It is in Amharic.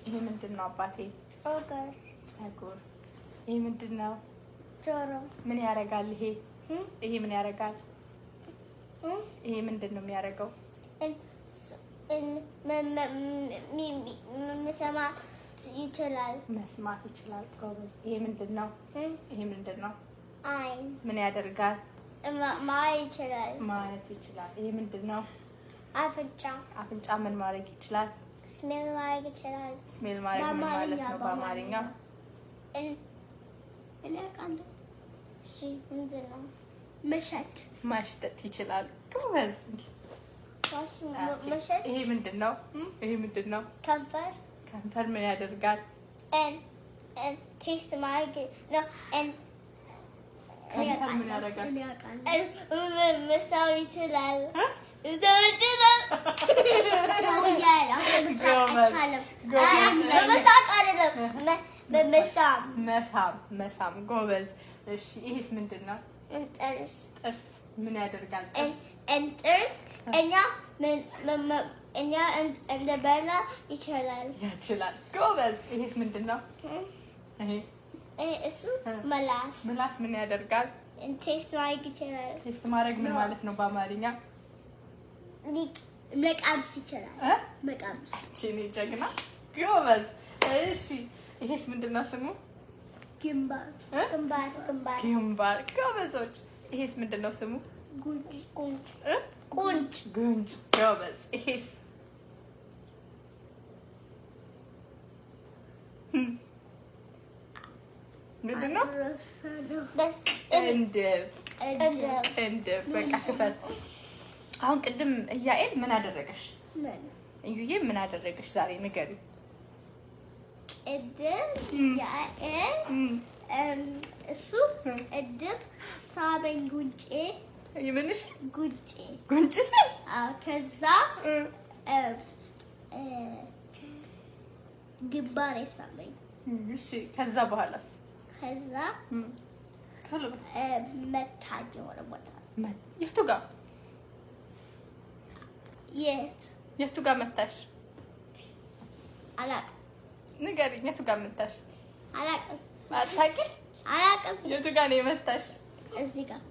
ይሄ ምንድነው አባቴ? ፀጉር። ይሄ ምንድነው? ጆሮ። ምን ያደርጋል ይሄ? ይሄ ምን ያደርጋል? ይሄ ምንድነው የሚያደርገው? መስማት ይችላል። መስማት ይችላል። ጎበዝ። ይሄ ምንድነው? ይሄ ምንድነው? አይን። ምን ያደርጋል? ማየት ይችላል። ማየት ይችላል። ይሄ ምንድነው? አፍንጫ። አፍንጫ ምን ማድረግ ይችላል? ስሜል ማድረግ ይችላል። ስሜል ማድረግ ምን ማለት ነው በአማርኛ? እሺ ምንድነው? መሸት። ማሽተት ይችላል። ጎበዝ። መሸት። ይሄ ምንድነው? ይሄ ምንድነው? ከንፈር። ከንፈር ምን ያደርጋል? ቴስት ማድረግ ነው። ከንፈር ምን ያደርጋል? መስታወት ይችላል። መሳም። ጎበዝ። እሺ ይሄስ ምንድነው? ጥርስ። ጥርስ ምን ያደርጋል? ጥርስ እኛ እንደበላ ይችላል። ጎበዝ። ይሄስ ምንድነው? እሱ ምላስ። ምላስ ምን ያደርጋል? ቴስት ማድረግ ይችላል። ቴስት ማድረግ ምን ማለት ነው በአማርኛ? መቃምስ ይችላል። መቃምስ። እኔ ጀግና። ጎበዝ። እሺ ይሄስ ምንድነው ስሙ? ግንባር። ግንባር። ጎበዞች። ይሄስ ምንድነው ስሙ? ጉንጭ። ጎበዝ። ይሄስ ምንድነው? ቅንድብ። በቃ ክፈል። አሁን ቅድም እያኤል ምን አደረገሽ? እዩዬ ምን አደረገሽ ዛሬ ንገሪ። ቅድም እያኤል እሱ ቅድም ሳበኝ ጉንጬ። ይምንሽ? ጉንጭሽ? ከዛ ግንባሬ ሳበኝ። እሺ ከዛ በኋላስ? ከዛ መታኝ ወደ ቦታ። የቱ ጋር? የቱ ጋር መታሽ? አላውቅም። ንገሪኝ። የቱ ጋር መታሽ? አላውቅም። አታውቂም? አላውቅም። የቱ ጋር ነው የመታሽ? እዚህ ጋር